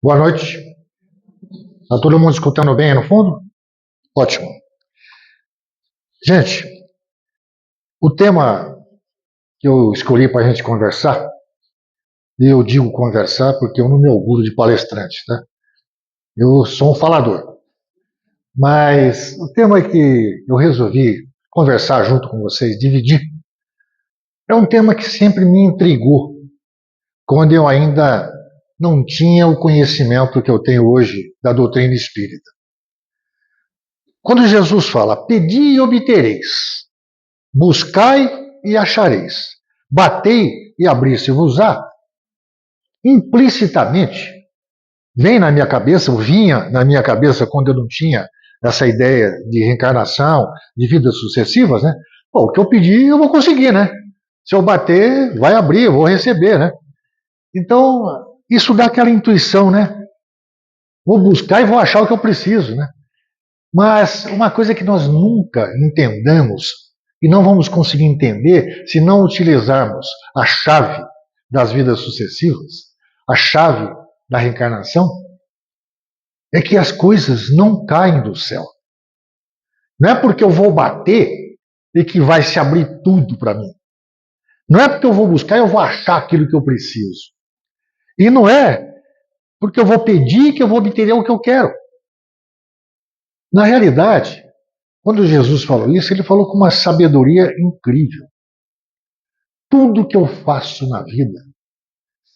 Boa noite. Está todo mundo escutando bem aí no fundo? Ótimo. Gente, o tema que eu escolhi para a gente conversar, e eu digo conversar porque eu não me orgulho de palestrante, tá? Eu sou um falador. Mas o tema que eu resolvi conversar junto com vocês, dividir, é um tema que sempre me intrigou quando eu ainda não tinha o conhecimento que eu tenho hoje da doutrina espírita. Quando Jesus fala, pedi e obtereis, buscai e achareis, batei e abri-se-vos-á, implicitamente, vem na minha cabeça, ou vinha na minha cabeça quando eu não tinha essa ideia de reencarnação, de vidas sucessivas, né? Pô, o que eu pedi eu vou conseguir, né? Se eu bater, vai abrir, eu vou receber, né? Então, isso dá aquela intuição, né? Vou buscar e vou achar o que eu preciso, né? Mas uma coisa que nós nunca entendamos e não vamos conseguir entender se não utilizarmos a chave das vidas sucessivas, a chave da reencarnação, é que as coisas não caem do céu. Não é porque eu vou bater e que vai se abrir tudo para mim. Não é porque eu vou buscar e eu vou achar aquilo que eu preciso. E não é porque eu vou pedir que eu vou obter o que eu quero. Na realidade, quando Jesus falou isso, ele falou com uma sabedoria incrível. Tudo que eu faço na vida,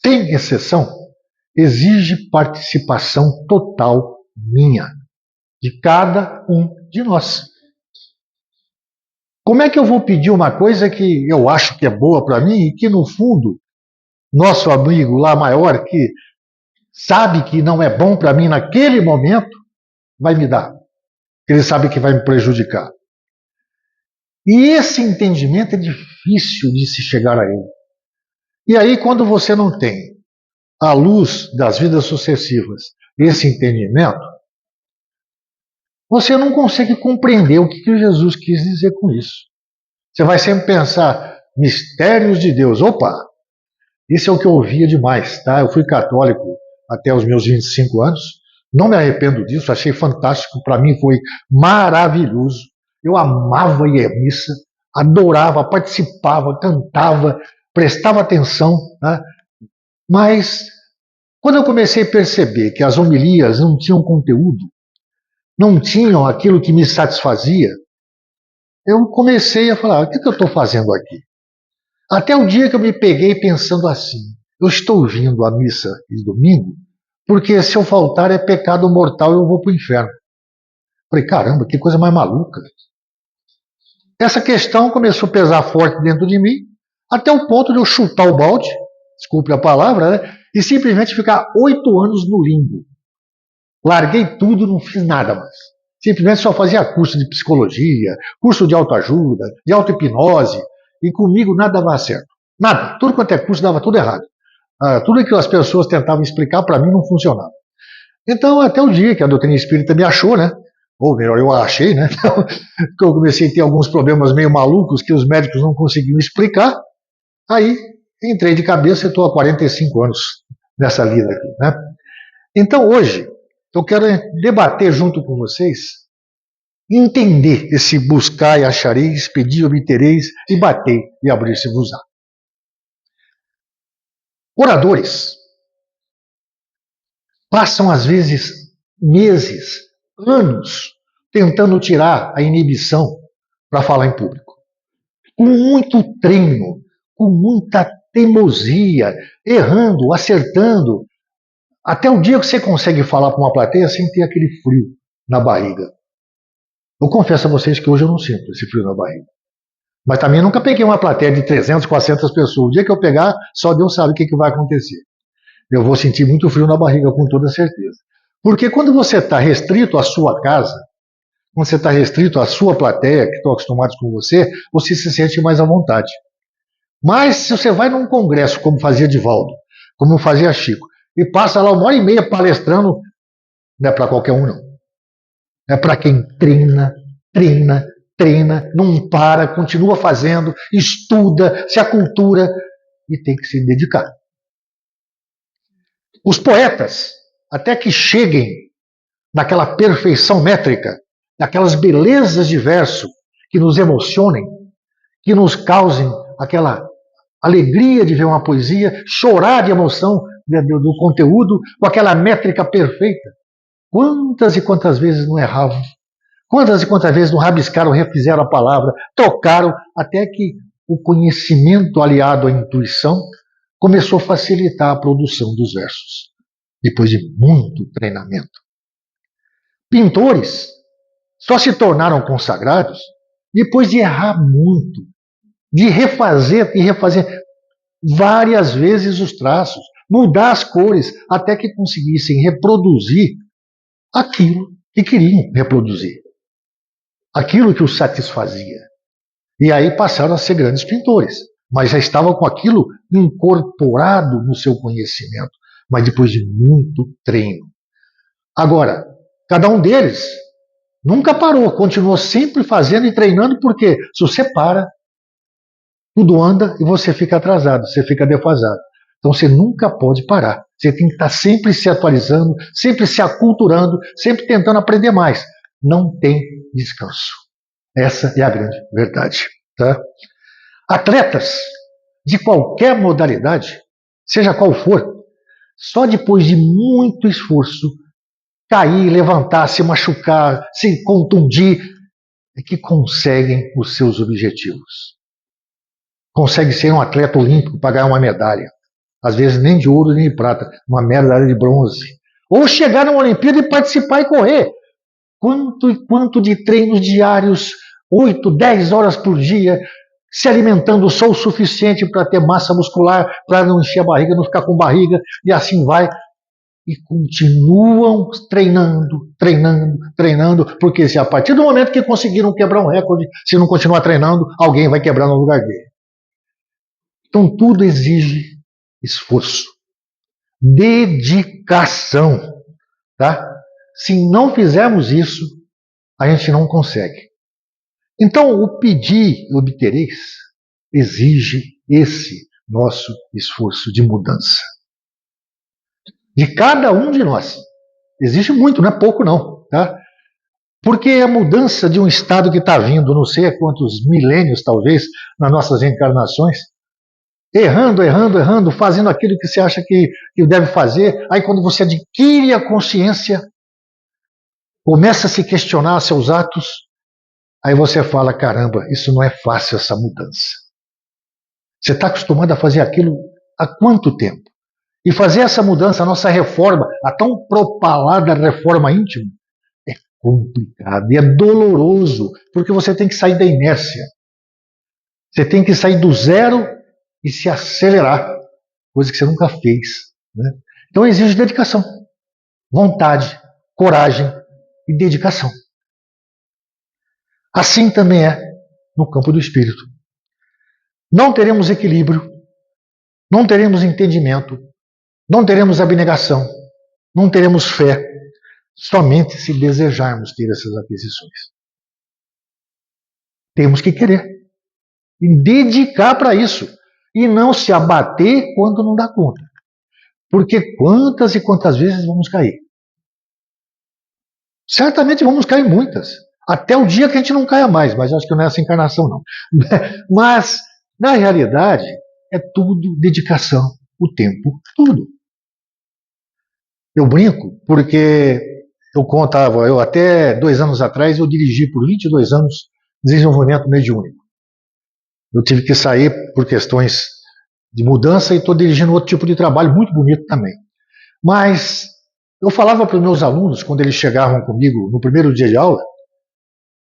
sem exceção, exige participação total minha, de cada um de nós. Como é que eu vou pedir uma coisa que eu acho que é boa para mim e que, no fundo, nosso amigo lá maior, que sabe que não é bom para mim naquele momento, vai me dar? Ele sabe que vai me prejudicar. E esse entendimento é difícil de se chegar a ele. E aí, quando você não tem, à luz das vidas sucessivas, esse entendimento, você não consegue compreender o que Jesus quis dizer com isso. Você vai sempre pensar, mistérios de Deus. Opa, isso é o que eu ouvia demais, tá? Eu fui católico até os meus 25 anos, não me arrependo disso, achei fantástico, para mim foi maravilhoso. Eu amava ir à missa, adorava, participava, cantava, prestava atenção, né? Mas quando eu comecei a perceber que as homilias não tinham conteúdo, não tinham aquilo que me satisfazia, eu comecei a falar, o que eu estou fazendo aqui? Até o dia que eu me peguei pensando assim, eu estou vindo à missa de domingo, porque se eu faltar é pecado mortal e eu vou para o inferno. Falei, caramba, que coisa mais maluca. Essa questão começou a pesar forte dentro de mim, até o ponto de eu chutar o balde, desculpe a palavra, né, e simplesmente ficar 8 anos no limbo. Larguei tudo, não fiz nada mais. Simplesmente só fazia curso de psicologia, curso de autoajuda, de auto-hipnose, e comigo nada dava certo. Nada. Tudo quanto é curso dava tudo errado. Tudo que as pessoas tentavam explicar para mim não funcionava. Então, até o dia que a doutrina espírita me achou, né? Ou melhor, eu a achei, né? Então, eu comecei a ter alguns problemas meio malucos que os médicos não conseguiam explicar. Aí, entrei de cabeça e estou há 45 anos nessa lida aqui, né? Então, hoje, eu quero debater junto com vocês, entender esse buscar e achareis, pedir e obtereis, e bater e abrir-se-vos-á. Oradores passam, às vezes, meses, anos, tentando tirar a inibição para falar em público. Com muito treino, com muita teimosia, errando, acertando, até o dia que você consegue falar para uma plateia sem ter aquele frio na barriga. Eu confesso a vocês que hoje eu não sinto esse frio na barriga. Mas também nunca peguei uma plateia de 300, 400 pessoas. O dia que eu pegar, só Deus sabe o que vai acontecer. Eu vou sentir muito frio na barriga, com toda certeza. Porque quando você está restrito à sua casa, quando você está restrito à sua plateia, que estão acostumados com você, você se sente mais à vontade. Mas se você vai num congresso, como fazia Divaldo, como fazia Chico, e passa lá 1h30 palestrando, não é para qualquer um, não. É para quem treina, treina, treina, não para, continua fazendo, estuda, se acultura e tem que se dedicar. Os poetas até que cheguem naquela perfeição métrica, naquelas belezas de verso que nos emocionem, que nos causem aquela alegria de ver uma poesia, chorar de emoção do conteúdo, com aquela métrica perfeita. Quantas e quantas vezes não erravam? Quantas e quantas vezes não rabiscaram, refizeram a palavra, trocaram, até que o conhecimento aliado à intuição começou a facilitar a produção dos versos, depois de muito treinamento. Pintores só se tornaram consagrados depois de errar muito, de refazer e refazer várias vezes os traços, mudar as cores, até que conseguissem reproduzir aquilo que queriam reproduzir, aquilo que os satisfazia. E aí passaram a ser grandes pintores, mas já estavam com aquilo incorporado no seu conhecimento, mas depois de muito treino. Agora, cada um deles nunca parou, continuou sempre fazendo e treinando, porque se você para, tudo anda e você fica atrasado, você fica defasado. Então você nunca pode parar. Você tem que estar sempre se atualizando, sempre se aculturando, sempre tentando aprender mais. Não tem descanso. Essa é a grande verdade. Tá? Atletas de qualquer modalidade, seja qual for, só depois de muito esforço, cair, levantar, se machucar, se contundir, é que conseguem os seus objetivos. Consegue ser um atleta olímpico para ganhar uma medalha. Às vezes nem de ouro nem de prata, uma medalha de bronze. Ou chegar numa Olimpíada e participar e correr. Quanto e quanto de treinos diários, 8, 10 horas por dia, se alimentando só o suficiente para ter massa muscular, para não encher a barriga, não ficar com barriga, e assim vai. E continuam treinando, treinando, treinando, porque se a partir do momento que conseguiram quebrar um recorde, se não continuar treinando, alguém vai quebrar no lugar dele. Então tudo exige esforço, dedicação, tá? Se não fizermos isso, a gente não consegue. Então o pedir e obtereis exige esse nosso esforço de mudança. De cada um de nós. Exige muito, não é pouco não, tá? Porque a mudança de um estado que está vindo, não sei há quantos milênios talvez, nas nossas encarnações, errando, errando, errando, fazendo aquilo que você acha que deve fazer. Aí quando você adquire a consciência, começa a se questionar seus atos, aí você fala, caramba, isso não é fácil, essa mudança. Você está acostumado a fazer aquilo há quanto tempo? E fazer essa mudança, a nossa reforma, a tão propalada reforma íntima, é complicado e é doloroso, porque você tem que sair da inércia. Você tem que sair do zero e se acelerar, coisa que você nunca fez. Né? Então exige dedicação, vontade, coragem e dedicação. Assim também é no campo do espírito. Não teremos equilíbrio, não teremos entendimento, não teremos abnegação, não teremos fé, somente se desejarmos ter essas aquisições. Temos que querer e dedicar para isso. E não se abater quando não dá conta. Porque quantas e quantas vezes vamos cair? Certamente vamos cair muitas. Até o dia que a gente não caia mais, mas acho que não é essa encarnação, não. Mas, na realidade, é tudo dedicação, o tempo, tudo. Eu brinco porque eu até 2 anos atrás, eu dirigi por 22 anos desenvolvimento mediúnico. Eu tive que sair por questões de mudança e estou dirigindo outro tipo de trabalho muito bonito também. Mas eu falava para os meus alunos, quando eles chegavam comigo no primeiro dia de aula,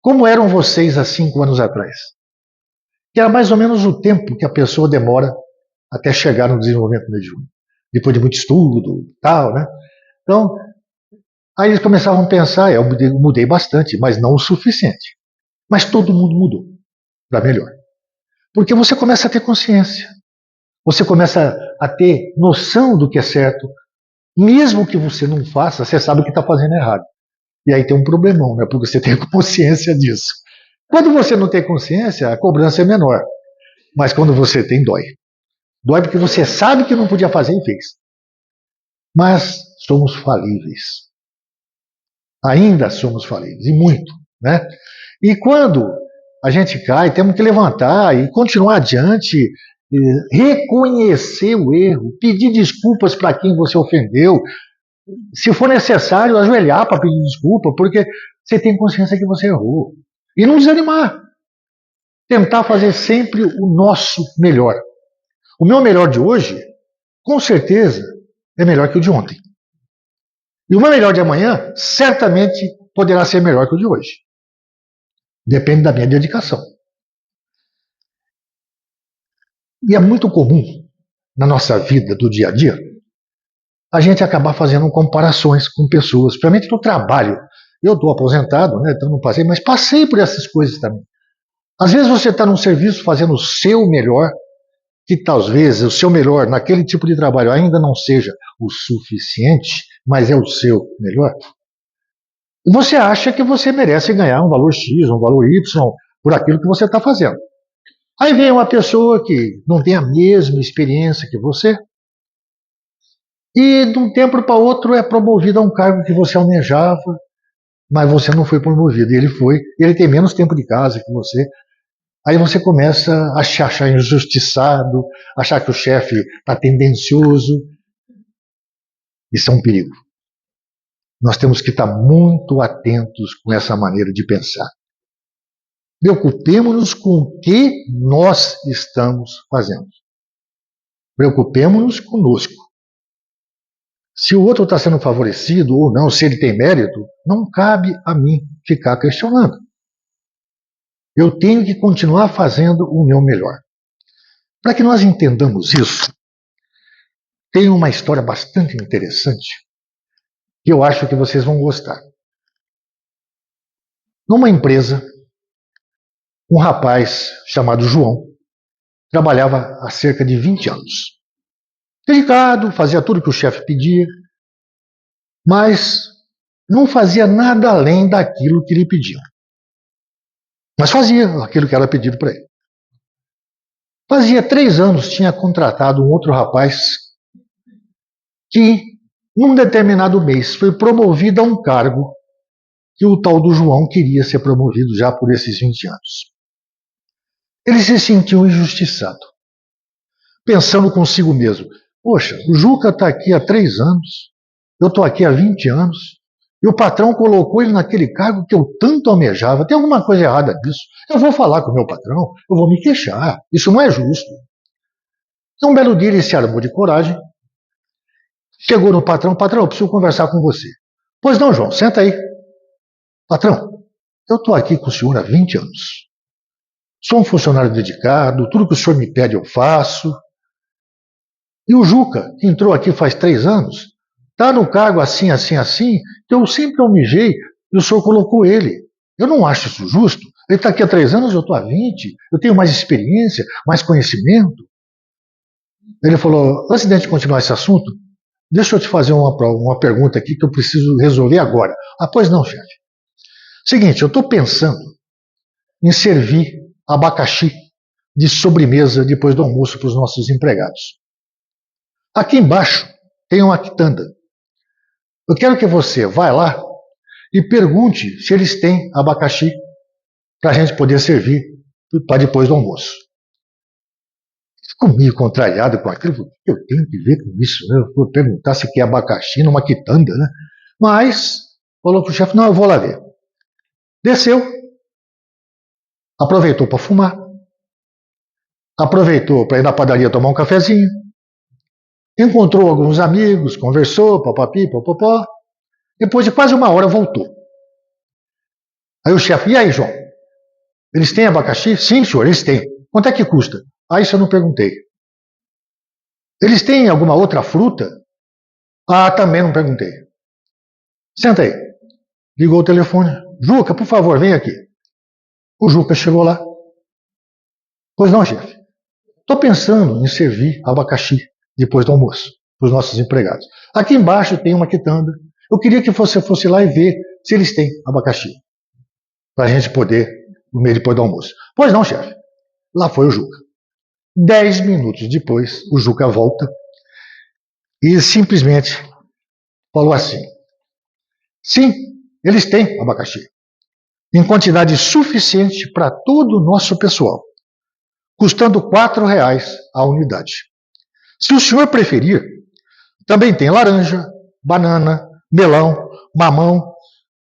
como eram vocês há 5 anos atrás? Que era mais ou menos o tempo que a pessoa demora até chegar no desenvolvimento mediúnico. Depois de muito estudo e tal, né? Então, aí eles começavam a pensar, eu mudei bastante, mas não o suficiente. Mas todo mundo mudou para melhor. Porque você começa a ter consciência. Você começa a ter noção do que é certo. Mesmo que você não faça, você sabe o que está fazendo errado. E aí tem um problemão, né? Porque você tem consciência disso. Quando você não tem consciência, a cobrança é menor. Mas quando você tem, dói. Dói porque você sabe que não podia fazer e fez. Mas somos falíveis. Ainda somos falíveis, e muito, né? E quando a gente cai, temos que levantar e continuar adiante, reconhecer o erro, pedir desculpas para quem você ofendeu, se for necessário, ajoelhar para pedir desculpa, porque você tem consciência que você errou. E não desanimar. Tentar fazer sempre o nosso melhor. O meu melhor de hoje, com certeza, é melhor que o de ontem. E o meu melhor de amanhã, certamente, poderá ser melhor que o de hoje. Depende da minha dedicação. E é muito comum, na nossa vida do dia a dia, a gente acabar fazendo comparações com pessoas, principalmente no trabalho. Eu estou aposentado, né, então não passei, mas passei por essas coisas também. Às vezes você está num serviço fazendo o seu melhor, que talvez o seu melhor naquele tipo de trabalho ainda não seja o suficiente, mas é o seu melhor. E você acha que você merece ganhar um valor X, um valor Y, por aquilo que você está fazendo. Aí vem uma pessoa que não tem a mesma experiência que você, e de um tempo para outro é promovido a um cargo que você almejava, mas você não foi promovido. E ele foi, ele tem menos tempo de casa que você. Aí você começa a se achar injustiçado, achar que o chefe está tendencioso. Isso é um perigo. Nós temos que estar muito atentos com essa maneira de pensar. Preocupemos-nos com o que nós estamos fazendo. Preocupemos-nos conosco. Se o outro está sendo favorecido ou não, se ele tem mérito, não cabe a mim ficar questionando. Eu tenho que continuar fazendo o meu melhor. Para que nós entendamos isso, tem uma história bastante interessante que eu acho que vocês vão gostar. Numa empresa, um rapaz chamado João trabalhava há cerca de 20 anos. Dedicado, fazia tudo que o chefe pedia, mas não fazia nada além daquilo que lhe pediam. Mas fazia aquilo que era pedido para ele. Fazia 3 anos tinha contratado um outro rapaz que, num determinado mês, foi promovido a um cargo que o tal do João queria ser promovido já por esses 20 anos. Ele se sentiu injustiçado, pensando consigo mesmo: poxa, o Juca está aqui há 3 anos, eu estou aqui há 20 anos, e o patrão colocou ele naquele cargo que eu tanto almejava. Tem alguma coisa errada nisso. Eu vou falar com o meu patrão, eu vou me queixar. Isso não é justo. Então, um belo dia ele se armou de coragem, chegou no patrão: patrão, eu preciso conversar com você. Pois não, João, senta aí. Patrão, eu estou aqui com o senhor há 20 anos. Sou um funcionário dedicado, tudo que o senhor me pede eu faço. E o Juca, que entrou aqui faz 3 anos, está no cargo assim, assim, assim, que eu sempre almejei e o senhor colocou ele. Eu não acho isso justo. Ele está aqui há 3 anos, eu estou há 20, eu tenho mais experiência, mais conhecimento. Ele falou: antes de a gente continuar esse assunto, deixa eu te fazer uma pergunta aqui que eu preciso resolver agora. Ah, pois não, chefe. Seguinte, eu estou pensando em servir abacaxi de sobremesa depois do almoço para os nossos empregados. Aqui embaixo tem uma quitanda. Eu quero que você vá lá e pergunte se eles têm abacaxi para a gente poder servir para depois do almoço. Fico meio contrariado com aquilo. Eu tenho que ver com isso, né? Eu vou perguntar se quer abacaxi numa quitanda, né? Mas falou para o chefe: não, eu vou lá ver. Desceu, aproveitou para fumar, aproveitou para ir na padaria tomar um cafezinho, encontrou alguns amigos, conversou, papapi, popopó. Depois de quase 1 hora voltou. Aí o chefe: e aí, João? Eles têm abacaxi? Sim, senhor, eles têm. Quanto é que custa? Ah, isso eu não perguntei. Eles têm alguma outra fruta? Ah, também não perguntei. Senta aí. Ligou o telefone. Juca, por favor, vem aqui. O Juca chegou lá. Pois não, chefe. Estou pensando em servir abacaxi depois do almoço para os nossos empregados. Aqui embaixo tem uma quitanda. Eu queria que você fosse lá e ver se eles têm abacaxi, para a gente poder comer depois do almoço. Pois não, chefe. Lá foi o Juca. 10 minutos depois, o Juca volta e simplesmente falou assim: sim, eles têm abacaxi, em quantidade suficiente para todo o nosso pessoal, custando R$ 4 a unidade. Se o senhor preferir, também tem laranja, banana, melão, mamão.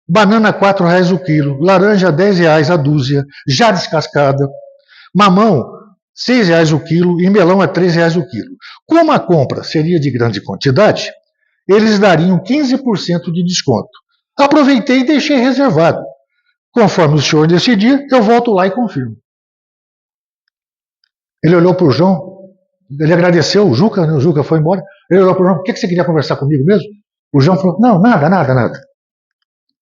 Banana R$ 4 o quilo, laranja R$ 10 a dúzia, já descascada. Mamão R$ 6 o quilo e melão R$ 3 o quilo. Como a compra seria de grande quantidade, eles dariam 15% de desconto. Aproveitei e deixei reservado. Conforme o senhor decidir, eu volto lá e confirmo. Ele olhou para o João, ele agradeceu o Juca, né? O Juca foi embora. Ele olhou para o João: o que você queria conversar comigo mesmo? O João falou: não, nada.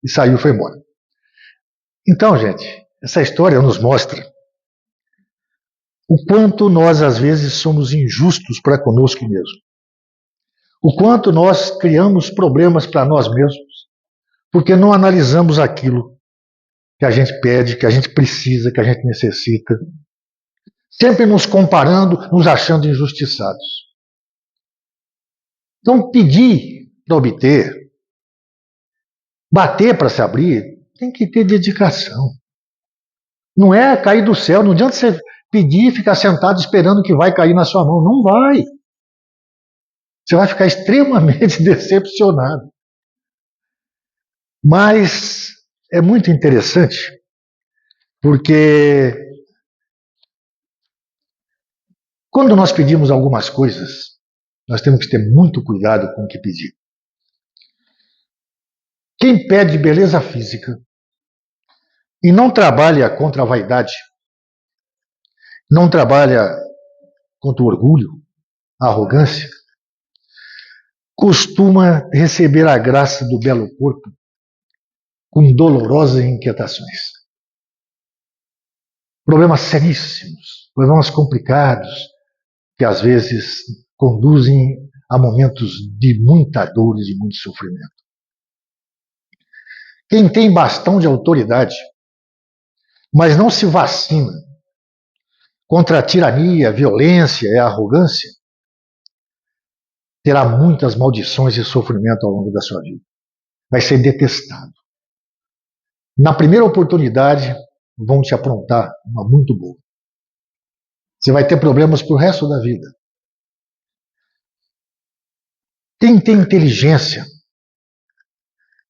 E saiu e foi embora. Então, gente, essa história nos mostra o quanto nós, às vezes, somos injustos para conosco mesmo. O quanto nós criamos problemas para nós mesmos, porque não analisamos aquilo que a gente pede, que a gente precisa, que a gente necessita. Sempre nos comparando, nos achando injustiçados. Então, pedir para obter, bater para se abrir, tem que ter dedicação. Não é cair do céu, não adianta você pedir e ficar sentado esperando que vai cair na sua mão. Não vai. Você vai ficar extremamente decepcionado. Mas é muito interessante, porque quando nós pedimos algumas coisas, nós temos que ter muito cuidado com o que pedir. Quem pede beleza física e não trabalha contra a vaidade, não trabalha contra o orgulho, a arrogância, costuma receber a graça do belo corpo com dolorosas inquietações. Problemas seríssimos, problemas complicados, que às vezes conduzem a momentos de muita dor e de muito sofrimento. Quem tem bastão de autoridade, mas não se vacina contra a tirania, a violência e a arrogância, terá muitas maldições e sofrimento ao longo da sua vida. Vai ser detestado. Na primeira oportunidade, vão te aprontar uma muito boa. Você vai ter problemas para o resto da vida. Quem tem inteligência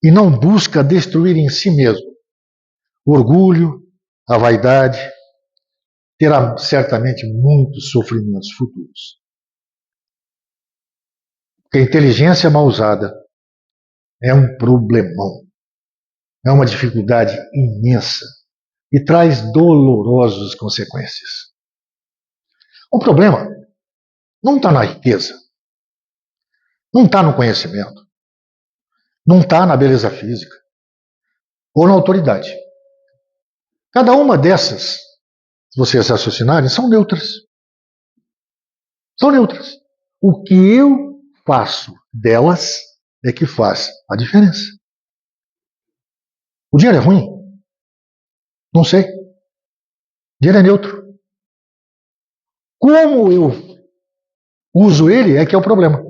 e não busca destruir em si mesmo o orgulho, a vaidade, terá certamente muitos sofrimentos futuros. Porque a inteligência mal usada é um problemão, é uma dificuldade imensa e traz dolorosas consequências. O problema não está na riqueza, não está no conhecimento, não está na beleza física ou na autoridade. Cada uma dessas, se vocês raciocinarem, são neutras. São neutras. O que eu faço delas é que faz a diferença. O dinheiro é ruim? Não sei. O dinheiro é neutro. Como eu uso ele é que é o problema.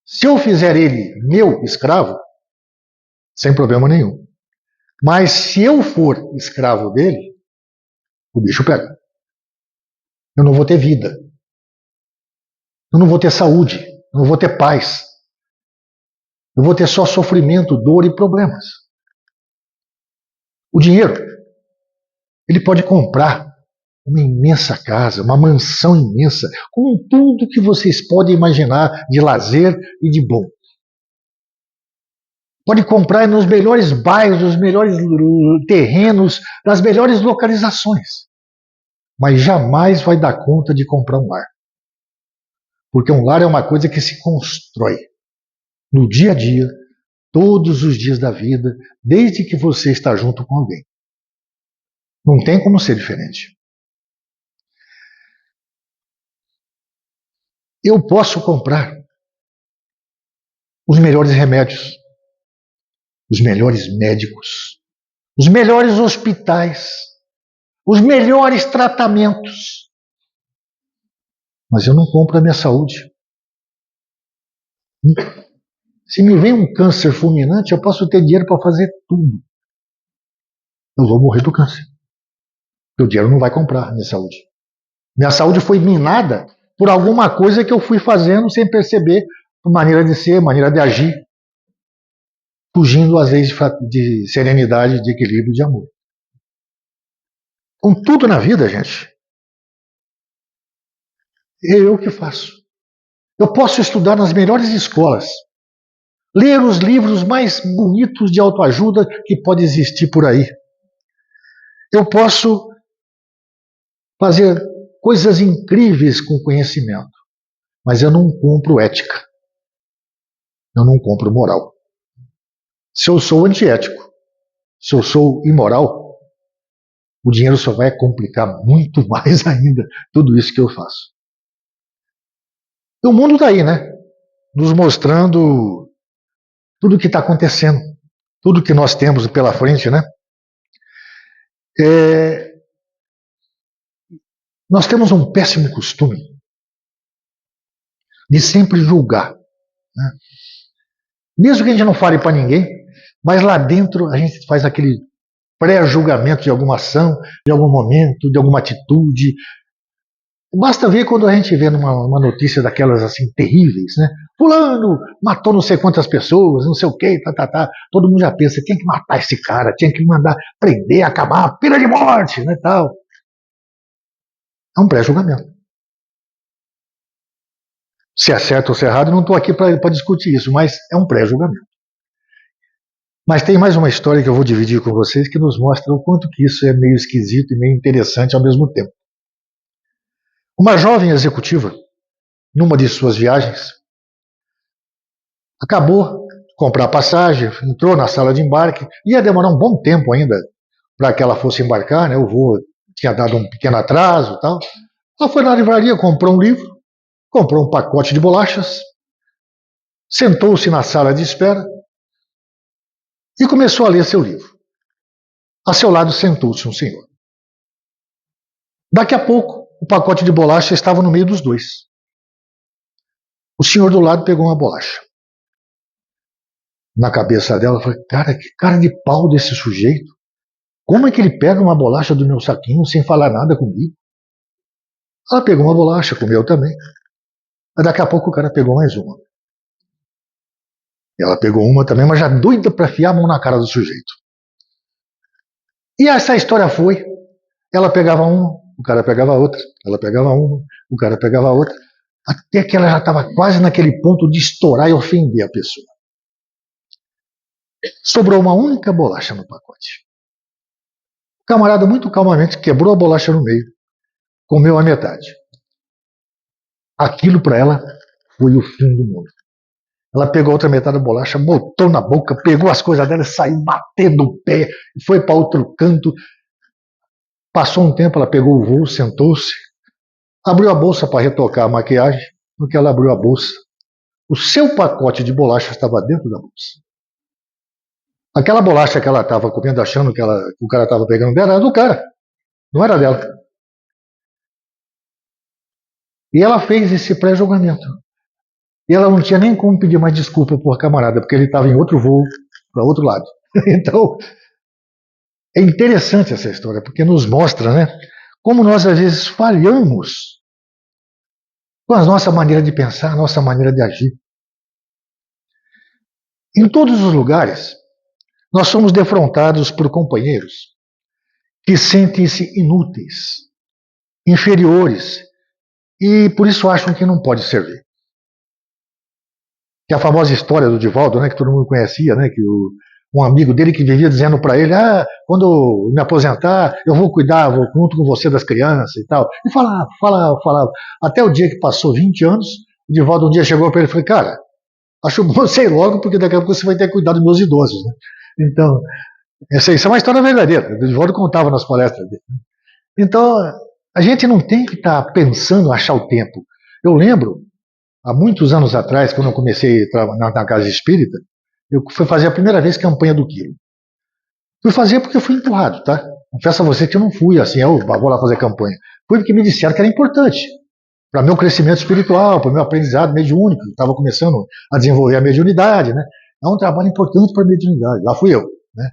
Se eu fizer ele meu escravo, sem problema nenhum. Mas se eu for escravo dele, o bicho pega. Eu não vou ter vida. Eu não vou ter saúde. Eu não vou ter paz. Eu vou ter só sofrimento, dor e problemas. O dinheiro, ele pode comprar uma imensa casa, uma mansão imensa, com tudo que vocês podem imaginar de lazer e de bom. Pode comprar nos melhores bairros, nos melhores terrenos, nas melhores localizações. Mas jamais vai dar conta de comprar um lar. Porque um lar é uma coisa que se constrói no dia a dia, todos os dias da vida, desde que você está junto com alguém. Não tem como ser diferente. Eu posso comprar os melhores remédios, os melhores médicos, os melhores hospitais, os melhores tratamentos. Mas eu não compro a minha saúde. Se me vem um câncer fulminante, eu posso ter dinheiro para fazer tudo. Eu vou morrer do câncer. Porque o dinheiro não vai comprar minha saúde. Minha saúde foi minada por alguma coisa que eu fui fazendo sem perceber, maneira de ser, maneira de agir, fugindo às vezes de serenidade, de equilíbrio, de amor. Com tudo na vida, gente, é eu que faço. Eu posso estudar nas melhores escolas, ler os livros mais bonitos de autoajuda que pode existir por aí. Eu posso fazer coisas incríveis com conhecimento, mas eu não compro ética. Eu não compro moral. Se eu sou antiético, se eu sou imoral, o dinheiro só vai complicar muito mais ainda tudo isso que eu faço. E o mundo está aí, né? Nos mostrando tudo o que está acontecendo, tudo que nós temos pela frente, né? Nós temos um péssimo costume de sempre julgar, né? Mesmo que a gente não fale para ninguém, mas lá dentro a gente faz aquele pré-julgamento de alguma ação, de algum momento, de alguma atitude. Basta ver quando a gente vê uma notícia daquelas assim terríveis, né? Fulano matou não sei quantas pessoas, não sei o que, tá. Todo mundo já pensa, tinha que matar esse cara, tinha que mandar prender, acabar, pena de morte, né, tal. É um pré-julgamento. Se é certo ou se é errado, não estou aqui para discutir isso, mas é um pré-julgamento. Mas tem mais uma história que eu vou dividir com vocês que nos mostra o quanto que isso é meio esquisito e meio interessante ao mesmo tempo. Uma jovem executiva, numa de suas viagens, acabou de comprar passagem, entrou na sala de embarque, ia demorar um bom tempo ainda para que ela fosse embarcar, né? O voo tinha dado um pequeno atraso e tal. Ela foi na livraria, comprou um livro, comprou um pacote de bolachas, sentou-se na sala de espera e começou a ler seu livro. A seu lado sentou-se um senhor. Daqui a pouco, o pacote de bolacha estava no meio dos dois. O senhor do lado pegou uma bolacha. Na cabeça dela, falei, cara, que cara de pau desse sujeito. Como é que ele pega uma bolacha do meu saquinho sem falar nada comigo? Ela pegou uma bolacha, comeu também. Mas daqui a pouco o cara pegou mais uma. Ela pegou uma também, mas já doida para enfiar a mão na cara do sujeito. E essa história foi, ela pegava uma, o cara pegava outra, ela pegava uma, o cara pegava outra, até que ela já estava quase naquele ponto de estourar e ofender a pessoa. Sobrou uma única bolacha no pacote. O camarada muito calmamente quebrou a bolacha no meio, comeu a metade. Aquilo para ela foi o fim do mundo. Ela pegou a outra metade da bolacha, botou na boca, pegou as coisas dela e saiu batendo o pé, foi para outro canto. Passou um tempo, ela pegou o voo, sentou-se, abriu a bolsa para retocar a maquiagem. No que ela abriu a bolsa, o seu pacote de bolacha estava dentro da bolsa. Aquela bolacha que ela estava comendo, achando que o cara estava pegando dela, era do cara, não era dela. E ela fez esse pré-julgamento. E ela não tinha nem como pedir mais desculpa por camarada, porque ele estava em outro voo, para outro lado. Então, é interessante essa história, porque nos mostra, né, como nós às vezes falhamos com a nossa maneira de pensar, a nossa maneira de agir. Em todos os lugares, nós somos defrontados por companheiros que sentem-se inúteis, inferiores, e por isso acham que não pode servir. Que é a famosa história do Divaldo, né, que todo mundo conhecia, né, que um amigo dele que vivia dizendo para ele, quando eu me aposentar, eu vou cuidar, vou junto com você das crianças e tal. E falava. Até o dia que passou 20 anos, o Divaldo um dia chegou para ele e falou, cara, acho bom você ir logo, porque daqui a pouco você vai ter que cuidar dos meus idosos. Né? Então, isso é uma história verdadeira. O Divaldo contava nas palestras dele. Então, a gente não tem que estar pensando em achar o tempo. Eu lembro, há muitos anos atrás, quando eu comecei na casa espírita, eu fui fazer a primeira vez campanha do quilo. Fui fazer porque eu fui empurrado, tá? Confesso a você que eu não fui assim, eu vou lá fazer campanha. Fui porque me disseram que era importante. para meu crescimento espiritual, para o meu aprendizado mediúnico. Estava começando a desenvolver a mediunidade, né? É um trabalho importante para a mediunidade. Lá fui eu, né?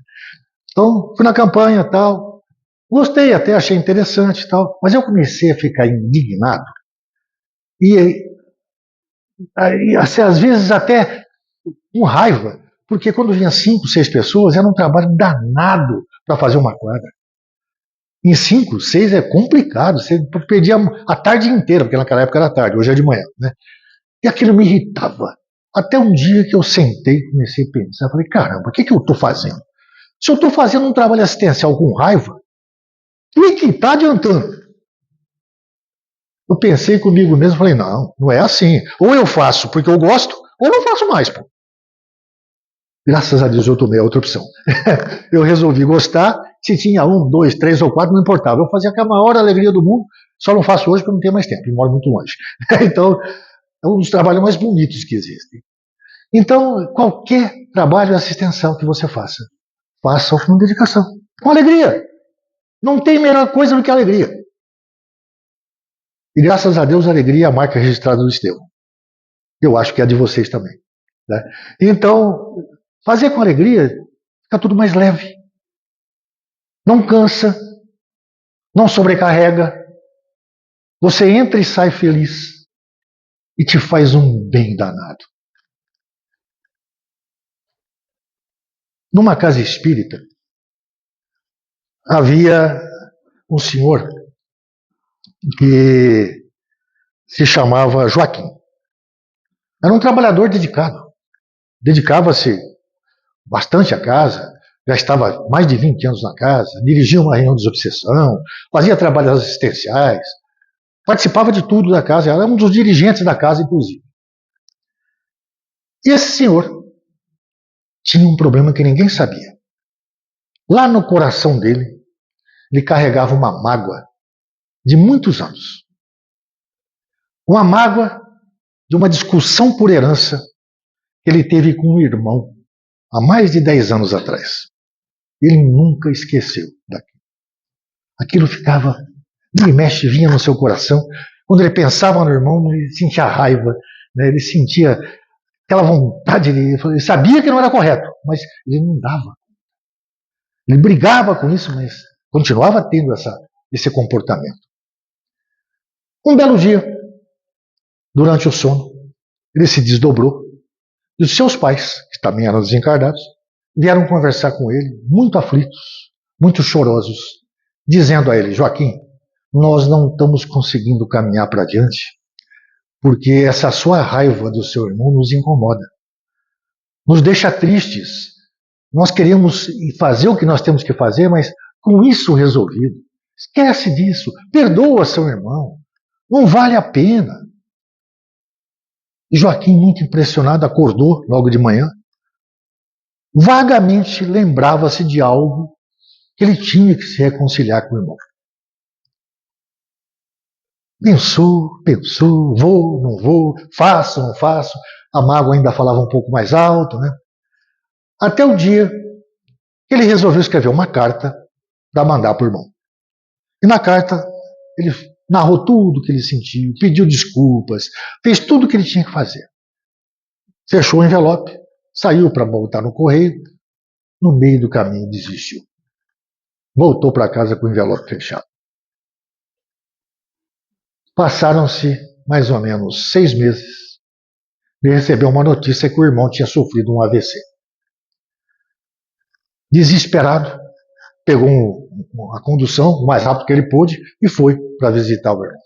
Então, fui na campanha e tal. Gostei até, achei interessante e tal. Mas eu comecei a ficar indignado. E assim, às vezes até com raiva. Porque quando vinha 5, 6 pessoas, era um trabalho danado para fazer uma quadra. Em 5, 6 é complicado. Você perdia a tarde inteira, porque naquela época era tarde, hoje é de manhã, né? E aquilo me irritava. Até um dia que eu sentei e comecei a pensar, falei, caramba, o que eu estou fazendo? Se eu estou fazendo um trabalho assistencial com raiva, o que está adiantando? Eu pensei comigo mesmo, falei, não, não é assim. Ou eu faço porque eu gosto, ou não faço mais, pô. Graças a Deus eu tomei a outra opção. Eu resolvi gostar, se tinha 1, 2, 3 ou 4, não importava. Eu fazia com a maior alegria do mundo, só não faço hoje porque não tenho mais tempo, eu moro muito longe. Então, é um dos trabalhos mais bonitos que existem. Então, qualquer trabalho assistencial que você faça com dedicação, com alegria. Não tem melhor coisa do que alegria. E graças a Deus, a alegria é a marca registrada do Estevão. Eu acho que é a de vocês também. Né? Então, fazer com alegria fica tudo mais leve. Não cansa, não sobrecarrega. Você entra e sai feliz. E te faz um bem danado. Numa casa espírita, havia um senhor que se chamava Joaquim. Era um trabalhador dedicado. Dedicava-se bastante à casa, já estava mais de 20 anos na casa, dirigia uma reunião de desobsessão, fazia trabalhos assistenciais, participava de tudo da casa, era um dos dirigentes da casa, inclusive. E esse senhor tinha um problema que ninguém sabia. Lá no coração dele, ele carregava uma mágoa de muitos anos. Uma mágoa de uma discussão por herança que ele teve com um irmão há mais de 10 anos atrás. Ele nunca esqueceu daquilo. Aquilo ficava, ele mexe, vinha no seu coração. Quando ele pensava no irmão, ele sentia raiva, né? Ele sentia aquela vontade, ele sabia que não era correto, mas ele não dava. Ele brigava com isso, mas continuava tendo esse comportamento. Um belo dia, durante o sono, ele se desdobrou e os seus pais, que também eram desencarnados, vieram conversar com ele, muito aflitos, muito chorosos, dizendo a ele, Joaquim, nós não estamos conseguindo caminhar para diante, porque essa sua raiva do seu irmão nos incomoda, nos deixa tristes. Nós queremos fazer o que nós temos que fazer, mas com isso resolvido, esquece disso, perdoa seu irmão, não vale a pena. E Joaquim, muito impressionado, acordou logo de manhã, vagamente lembrava-se de algo que ele tinha que se reconciliar com o irmão. Pensou, vou, não vou, faço, não faço. A mágoa ainda falava um pouco mais alto, né? Até o dia que ele resolveu escrever uma carta para mandar para o irmão. E na carta ele narrou tudo o que ele sentiu, pediu desculpas, fez tudo o que ele tinha que fazer. Fechou o envelope, saiu para voltar no correio, no meio do caminho desistiu. Voltou para casa com o envelope fechado. Passaram-se mais ou menos 6 meses. Ele recebeu uma notícia que o irmão tinha sofrido um AVC. Desesperado, pegou a condução o mais rápido que ele pôde e foi para visitar o irmão.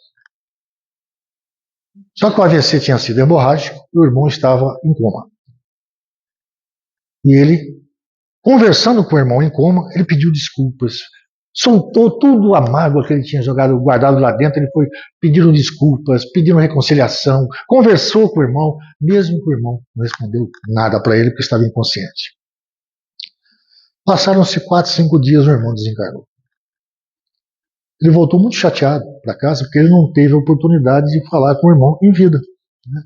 Só que o AVC tinha sido hemorrágico e o irmão estava em coma. E ele, conversando com o irmão em coma, ele pediu desculpas. Soltou tudo a mágoa que ele tinha guardado lá dentro, ele foi pedindo desculpas, pedindo reconciliação, conversou com o irmão, mesmo que o irmão não respondeu nada para ele porque estava inconsciente. Passaram-se 4, 5 dias, o irmão desencarnou. Ele voltou muito chateado para casa porque ele não teve a oportunidade de falar com o irmão em vida. Né?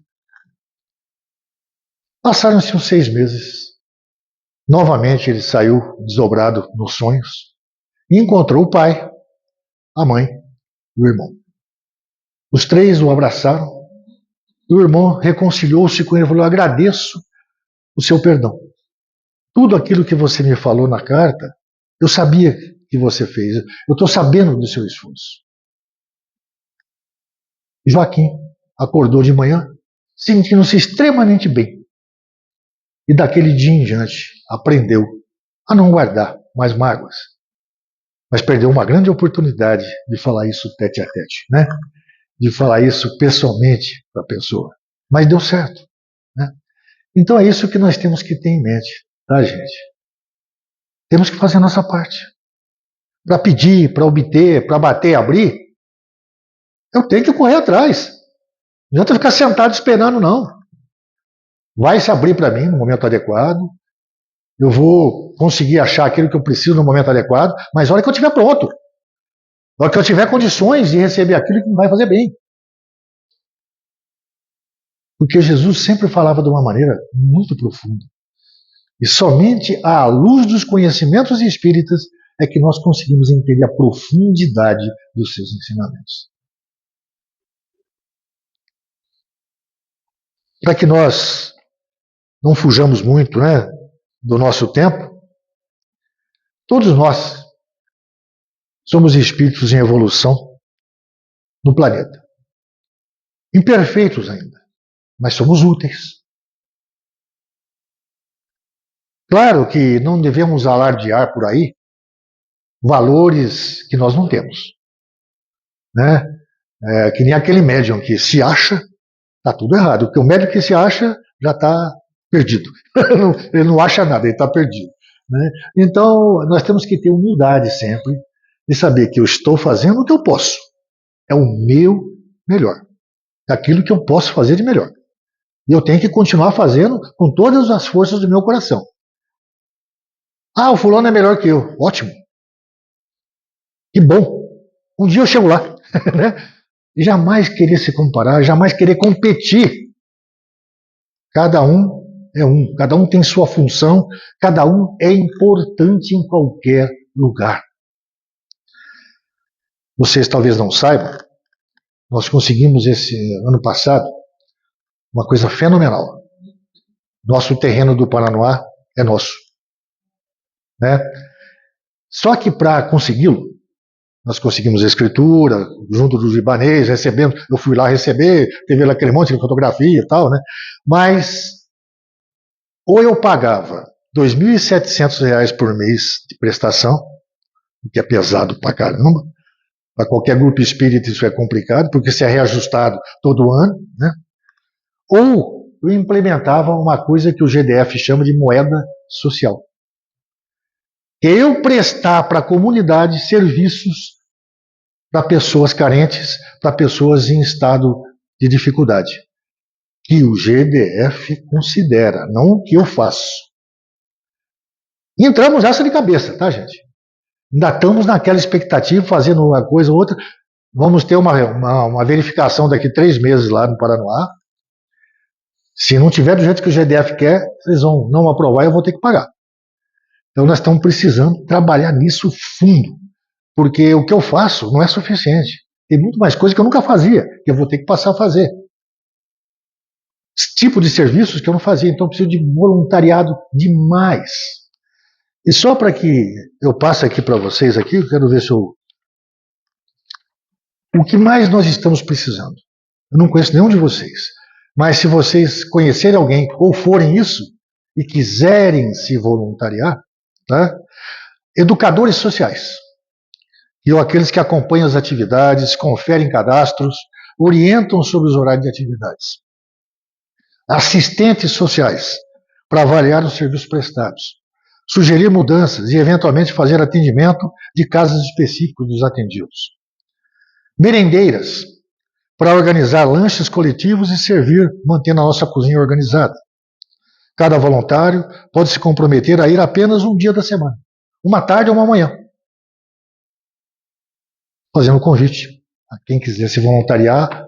Passaram-se uns 6 meses. Novamente ele saiu desdobrado nos sonhos e encontrou o pai, a mãe e o irmão. Os três o abraçaram. O irmão reconciliou-se com ele e falou: agradeço o seu perdão. Tudo aquilo que você me falou na carta, eu sabia que você fez. Eu estou sabendo do seu esforço. Joaquim acordou de manhã sentindo-se extremamente bem. E daquele dia em diante aprendeu a não guardar mais mágoas. Mas perdeu uma grande oportunidade de falar isso tete a tete, né? De falar isso pessoalmente para a pessoa. Mas deu certo, né? Então é isso que nós temos que ter em mente, tá, gente? Temos que fazer a nossa parte. Para pedir, para obter, para bater e abrir, eu tenho que correr atrás. Não adianta ficar sentado esperando, não. Vai se abrir para mim no momento adequado. Eu vou conseguir achar aquilo que eu preciso no momento adequado, mas a hora que eu estiver pronto. A hora que eu tiver condições de receber aquilo que me vai fazer bem. Porque Jesus sempre falava de uma maneira muito profunda. E somente à luz dos conhecimentos espíritas é que nós conseguimos entender a profundidade dos seus ensinamentos. Para que nós não fujamos muito, né, do nosso tempo, todos nós somos espíritos em evolução no planeta. Imperfeitos ainda, mas somos úteis. Claro que não devemos alardear por aí valores que nós não temos. Né? Que nem aquele médium que se acha, está tudo errado. Porque o médium que se acha já está perdido. Ele não acha nada, ele está perdido. Né? Então, nós temos que ter humildade sempre de saber que eu estou fazendo o que eu posso. É o meu melhor. É aquilo que eu posso fazer de melhor. E eu tenho que continuar fazendo com todas as forças do meu coração. Ah, o fulano é melhor que eu. Ótimo. Que bom. Um dia eu chego lá. Né? E jamais querer se comparar, jamais querer competir. Cada um é um, cada um tem sua função, cada um é importante em qualquer lugar. Vocês talvez não saibam, nós conseguimos esse ano passado uma coisa fenomenal. Nosso terreno do Paranoá é nosso. Né? Só que para consegui-lo, nós conseguimos a escritura, junto dos libaneses, recebendo, eu fui lá receber, teve aquele monte de fotografia e tal, né? Mas, ou eu pagava R$ 2.700 por mês de prestação, o que é pesado pra caramba, para qualquer grupo espírita isso é complicado, porque isso é reajustado todo ano, né? Ou eu implementava uma coisa que o GDF chama de moeda social. Eu prestar para a comunidade serviços para pessoas carentes, para pessoas em estado de dificuldade. Que o GDF considera, não o que eu faço. E entramos nessa de cabeça, tá, gente? Ainda estamos naquela expectativa, fazendo uma coisa ou outra. Vamos ter uma verificação daqui 3 meses lá no Paranoá. Se não tiver do jeito que o GDF quer, eles vão não aprovar e eu vou ter que pagar. Então nós estamos precisando trabalhar nisso fundo, porque o que eu faço não é suficiente. Tem muito mais coisa que eu nunca fazia, que eu vou ter que passar a fazer. Esse tipo de serviços que eu não fazia, então eu preciso de voluntariado demais. E só para que eu passe aqui para vocês aqui, eu quero ver se eu... O que mais nós estamos precisando? Eu não conheço nenhum de vocês, mas se vocês conhecerem alguém ou forem isso e quiserem se voluntariar, tá? Educadores sociais, e aqueles que acompanham as atividades, conferem cadastros, orientam sobre os horários de atividades. Assistentes sociais, para avaliar os serviços prestados. Sugerir mudanças e, eventualmente, fazer atendimento de casos específicos dos atendidos. Merendeiras, para organizar lanches coletivos e servir, mantendo a nossa cozinha organizada. Cada voluntário pode se comprometer a ir apenas um dia da semana, uma tarde ou uma manhã. Fazendo um convite a quem quiser se voluntariar,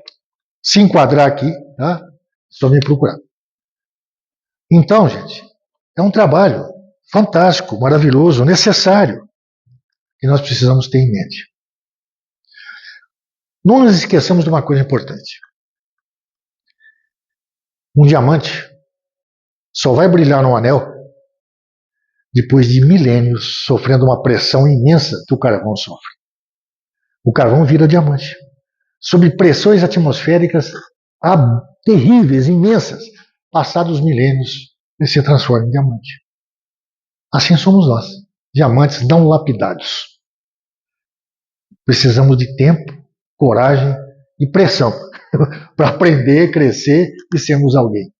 se enquadrar aqui, tá? Só me procurar. Então, gente, é um trabalho fantástico, maravilhoso, necessário, que nós precisamos ter em mente. Não nos esqueçamos de uma coisa importante. Um diamante só vai brilhar no anel depois de milênios sofrendo uma pressão imensa que o carvão sofre. O carvão vira diamante. Sob pressões atmosféricas terríveis, imensas, passados milênios, ele se transforma em diamante. Assim somos nós, diamantes não lapidados. Precisamos de tempo, coragem e pressão para aprender, crescer e sermos alguém.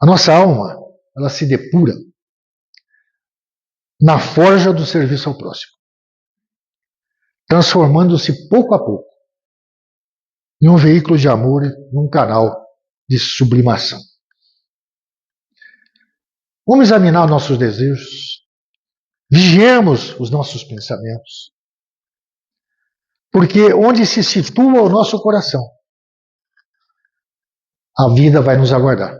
A nossa alma, ela se depura na forja do serviço ao próximo, transformando-se pouco a pouco em um veículo de amor, num canal de sublimação. Vamos examinar nossos desejos, vigiemos os nossos pensamentos, porque onde se situa o nosso coração, a vida vai nos aguardar.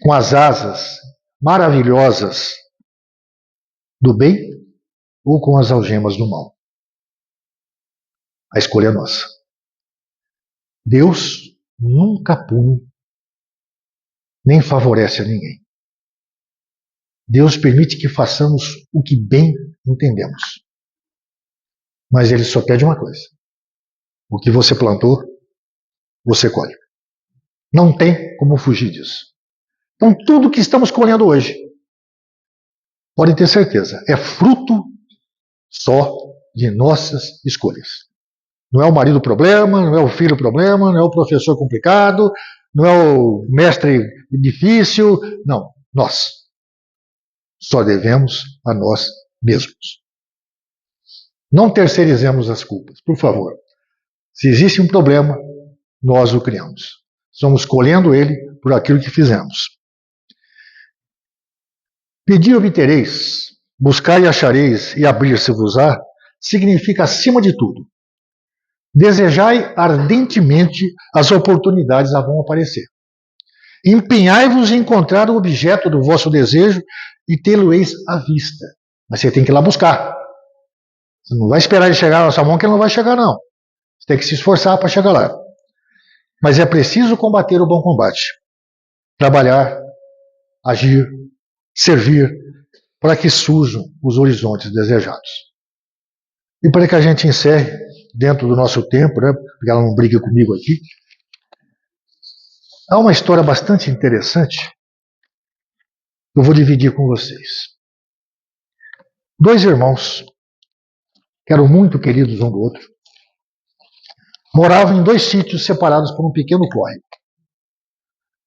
Com as asas maravilhosas do bem ou com as algemas do mal. A escolha é nossa. Deus nunca pune nem favorece a ninguém. Deus permite que façamos o que bem entendemos. Mas Ele só pede uma coisa. O que você plantou, você colhe. Não tem como fugir disso. Então, tudo que estamos colhendo hoje, pode ter certeza, é fruto só de nossas escolhas. Não é o marido problema, não é o filho problema, não é o professor complicado, não é o mestre difícil, não, nós. Só devemos a nós mesmos. Não terceirizemos as culpas, por favor. Se existe um problema, nós o criamos. Estamos colhendo ele por aquilo que fizemos. Pedir e obtereis, buscar e achareis e abrir-se-vos-á, significa, acima de tudo, desejai ardentemente, as oportunidades vão aparecer. Empenhai-vos em encontrar o objeto do vosso desejo e tê-lo-eis à vista. Mas você tem que ir lá buscar. Você não vai esperar ele chegar na sua mão, que ele não vai chegar, não. Você tem que se esforçar para chegar lá. Mas é preciso combater o bom combate. Trabalhar, agir, servir, para que surjam os horizontes desejados. E para que a gente encerre, dentro do nosso tempo, né, porque ela não briga comigo aqui, há uma história bastante interessante que eu vou dividir com vocês. Dois irmãos, que eram muito queridos um do outro, moravam em dois sítios separados por um pequeno córrego.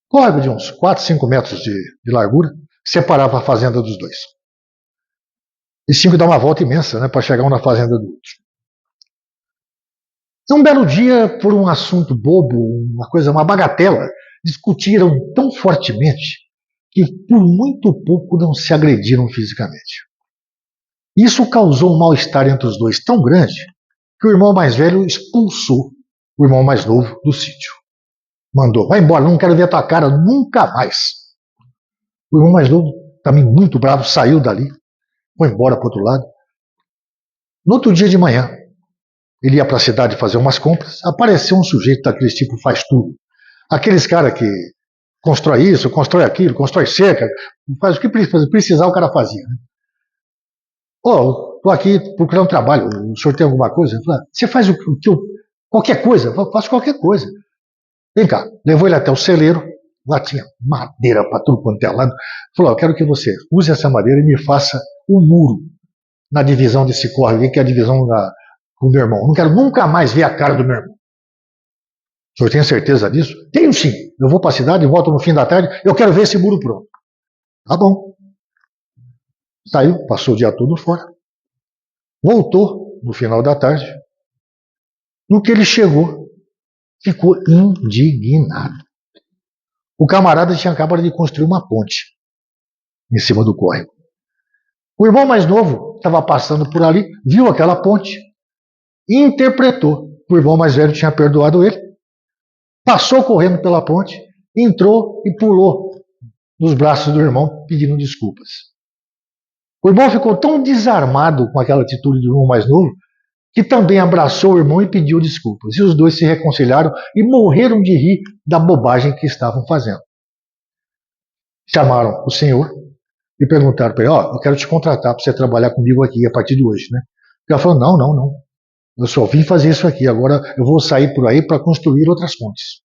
Córrego de uns 4, 5 metros de largura, separava a fazenda dos dois. Eles tinham que dar uma volta imensa, né, para chegar um na fazenda do outro. Um belo dia, por um assunto bobo, uma bagatela, discutiram tão fortemente que por muito pouco não se agrediram fisicamente. Isso causou um mal-estar entre os dois tão grande que o irmão mais velho expulsou o irmão mais novo do sítio. Mandou, vai embora, não quero ver a tua cara nunca mais. O irmão mais novo, também muito bravo, saiu dali, foi embora para o outro lado. No outro dia de manhã, ele ia para a cidade fazer umas compras, apareceu um sujeito daqueles tipo faz tudo. Aqueles caras que constrói isso, constrói aquilo, constrói cerca, faz o que precisar o cara fazia. Né? Estou aqui procurando trabalho, o senhor tem alguma coisa? Eu falei, você faz qualquer coisa? Eu faço qualquer coisa. Vem cá, levou ele até o celeiro, lá tinha madeira para tudo quanto é lado. Falou, eu quero que você use essa madeira e me faça um muro na divisão desse córrego, que é a divisão do meu irmão. Não quero nunca mais ver a cara do meu irmão. O senhor tem certeza disso? Tenho sim. Eu vou para a cidade, volto no fim da tarde, eu quero ver esse muro pronto. Tá bom. Saiu, passou o dia todo fora. Voltou no final da tarde. No que ele chegou, ficou indignado. O camarada tinha acabado de construir uma ponte em cima do córrego. O irmão mais novo estava passando por ali, viu aquela ponte e interpretou que o irmão mais velho tinha perdoado ele, passou correndo pela ponte, entrou e pulou nos braços do irmão pedindo desculpas. O irmão ficou tão desarmado com aquela atitude do irmão mais novo que também abraçou o irmão e pediu desculpas. E os dois se reconciliaram e morreram de rir da bobagem que estavam fazendo. Chamaram o senhor e perguntaram para ele: ó, eu quero te contratar para você trabalhar comigo aqui a partir de hoje, né? Ele falou: não, não, não. Eu só vim fazer isso aqui, agora eu vou sair por aí para construir outras pontes.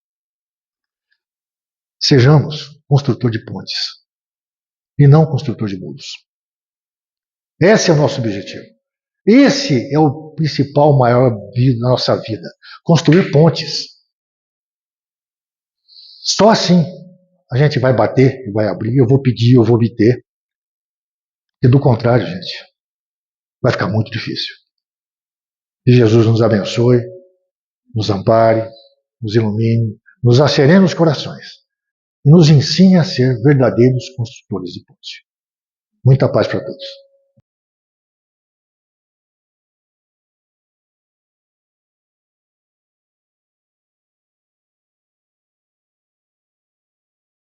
Sejamos construtor de pontes e não construtor de muros. Esse é o nosso objetivo. Esse é o principal, maior da nossa vida. Construir pontes. Só assim a gente vai bater, vai abrir, eu vou pedir, eu vou obter. E do contrário, gente, vai ficar muito difícil. Que Jesus nos abençoe, nos ampare, nos ilumine, nos acerene os corações e nos ensine a ser verdadeiros construtores de ponte. Muita paz para todos.